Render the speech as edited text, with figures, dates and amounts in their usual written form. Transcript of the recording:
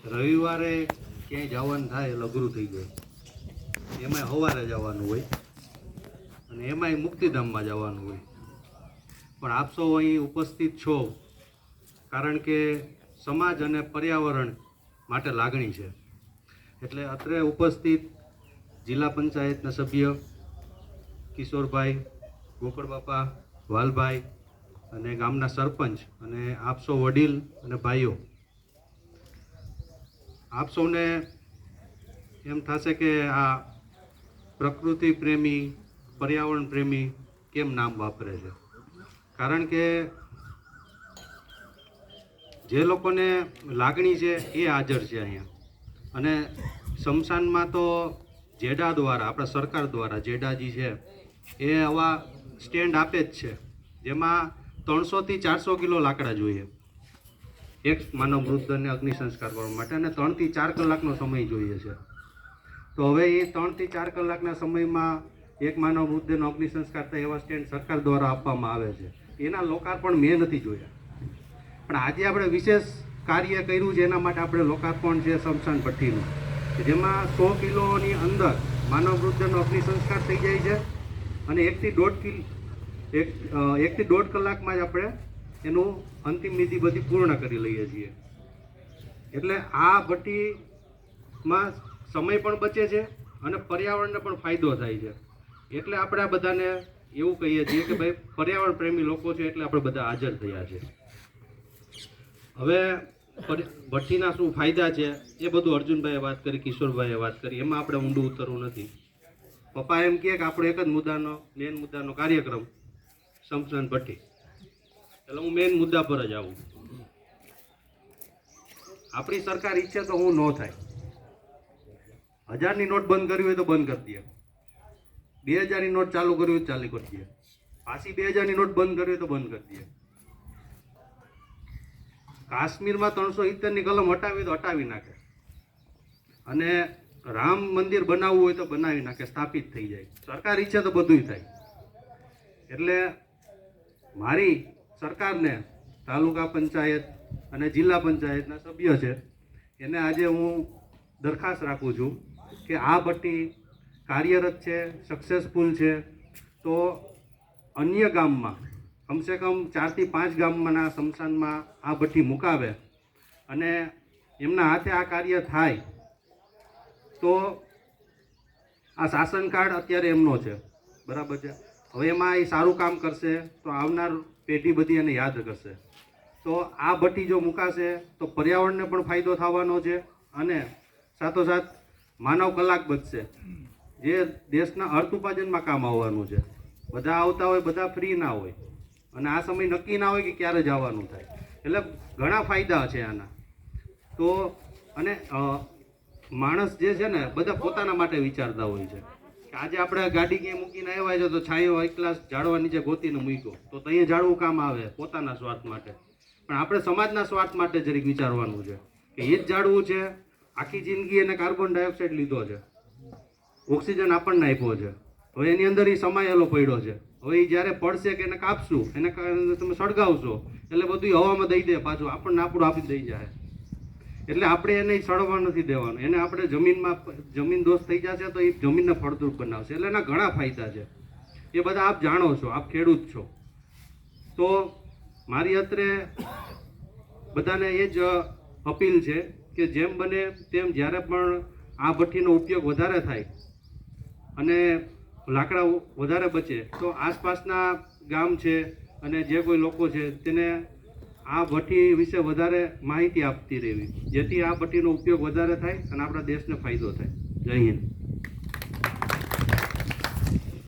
રવિવારે ક્યાંય જવાનું થાય એટલે અઘરું થઈ જાય. એમાંય સવારે જવાનું હોય અને એમાંય મુક્તિધામમાં જવાનું હોય. પણ આપ સૌ અહીં ઉપસ્થિત છો કારણ કે સમાજ અને પર્યાવરણ માટે લાગણી છે. એટલે અત્રે ઉપસ્થિત જિલ્લા પંચાયતના સભ્ય કિશોરભાઈ, ગોકળબાપા, વાલભાઈ અને ગામના સરપંચ અને આપ સૌ વડીલ અને ભાઈઓ, આપ સૌને એમ થશે કે આ પ્રકૃતિ પ્રેમી, પર્યાવરણ પ્રેમી કેમ નામ વાપરે છે. કારણ કે જે લોકોને લાગણી છે એ હાજર છે અહીંયા. અને સ્મશાનમાં તો જેડા દ્વારા, આપણા સરકાર દ્વારા જેડાજી છે એ આવા સ્ટેન્ડ આપે જ છે, જેમાં 300 થી 400 કિલો લાકડા જોઈએ એક માનવ મૃતદેહને અગ્નિ સંસ્કાર કરવા માટે, અને 3 થી 4 કલાકનો સમય જોઈએ છે. તો હવે એ 3 થી 4 કલાકના સમયમાં એક માનવ મૃતદેહનો અગ્નિ સંસ્કાર થાય એવા સ્ટેન્ડ સરકાર દ્વારા આપવામાં આવે છે. એના લોકાર્પણ મેં નથી જોયા, પણ આજે આપણે વિશેષ કાર્ય કર્યું છે. એના માટે આપણે લોકાર્પણ છે સ્મશાન ભઠ્ઠીનું, જેમાં 100 કિલોની અંદર માનવ મૃતદેહનો અગ્નિ સંસ્કાર થઈ જાય છે અને 1 થી 1.5 કલાકમાં જ આપણે એનું અંતિમ વિધિ બધી પૂર્ણ કરી લઈએ છીએ. એટલે આ ભઠ્ઠીમાં સમય પણ બચે છે અને પર્યાવરણને પણ ફાયદો થાય છે. એટલે આપણે આ બધાને એવું કહીએ છીએ કે ભાઈ પર્યાવરણ પ્રેમી લોકો છે એટલે આપણે બધા હાજર થયા છે. હવે ભઠ્ઠીના શું ફાયદા છે એ બધું અર્જુનભાઈએ વાત કરી, કિશોરભાઈએ વાત કરી, એમાં આપણે ઊંડું ઉતરવું નથી. પપ્પા એમ કહે કે આપણો એક જ મુદ્દાનો, મેન મુદ્દાનો કાર્યક્રમ સ્મશાન ભઠ્ઠી, એટલે હું મેન મુદ્દા પર જ આવું. આપણી સરકાર ઈચ્છે તો હું ન થાય. 1000ની નોટ બંધ કરવી હોય તો બંધ કરી દે, 2000ની નોટ ચાલુ કરવી હોય તો ચાલુ કરી દે, પાછી 2000ની નોટ બંધ કરવી હોય તો બંધ કરી દે. કાશ્મીરમાં 370ની કલમ હટાવી તો હટાવી નાખે, અને રામ મંદિર બનાવવું હોય તો બનાવી નાખે, સ્થાપિત થઈ જાય. સરકાર ઈચ્છે તો બધું થાય. એટલે મારી સરકારને, તાલુકા પંચાયત અને જિલ્લા પંચાયતના સભ્ય છે એને આજે હું દરખાસ્ત રાખું છું કે આ ભઠ્ઠી કાર્યરત છે, સક્સેસફુલ છે, તો અન્ય ગામમાં કમસે કમ 4 થી 5 ગામમાંના સ્મશાનમાં આ ભઠ્ઠી મુકાવે અને એમના હાથે આ કાર્ય થાય. તો આ શાસન કાર્ડ અત્યારે એમનો છે, બરાબર છે. હવે એમાં એ સારું કામ કરશે તો આવનાર પેઢી બધી એને યાદ કરશે. તો આ ભઠ્ઠી જો મુકાશે તો પર્યાવરણને પણ ફાયદો થવાનો છે અને સાથોસાથ માનવ કલાક બચશે, જે દેશના અર્થ ઉપાર્જનમાં કામ આવવાનું છે. બધા આવતા હોય, બધા ફ્રી ના હોય અને આ સમય નક્કી ના હોય કે ક્યારે જવાનું થાય. એટલે ઘણા ફાયદા છે આના. તો અને માણસ જે છે ને બધા પોતાના માટે વિચારતા હોય છે કે આજે આપણે ગાડી ક્યાંય મૂકીને આવ્યા છે તો છાંયો એક ક્લાસ ઝાડવા નીચે ગોતીને મૂક્યો તો અહીંયા ઝાડવું કામ આવે પોતાના સ્વાર્થ માટે. પણ આપણે સમાજના સ્વાર્થ માટે જરીક વિચારવાનું છે કે એ જ ઝાડવું છે, આખી જિંદગી એને કાર્બન ડાયોક્સાઇડ લીધો છે, ઓક્સિજન આપણને આપ્યો છે, હવે એની અંદર એ સમાયેલો પડ્યો છે. હવે એ જ્યારે પડશે કે એને કાપશું, એને તમે સળગાવશો એટલે બધું હવામાં દઈ દે, પાછું આપણને આપણું આપી દઈ જાય. એટલે આપણે એને સળવા નથી દેવાનું, એને આપણે જમીન દોષ થઈ જશે તો એ જમીનને ફળદ્રુપ બનાવશે. એટલે એના ઘણા ફાયદા છે, એ બધા આપ જાણો છો, આપ ખેડૂત છો. તો મારી અત્રે બધાને એ જ અપીલ છે કે જેમ બને તેમ જ્યારે પણ આ ભઠ્ઠીનો ઉપયોગ વધારે થાય અને લાકડા વધારે બચે તો આસપાસના ગામ છે અને જે કોઈ લોકો છે તેને આ ભઠ્ઠી વિશે વધારે માહિતી આપતી રહેવી, જેથી આ ભઠ્ઠીનો ઉપયોગ વધારે થાય અને આપણા દેશને ફાયદો થાય. જય હિન્દ.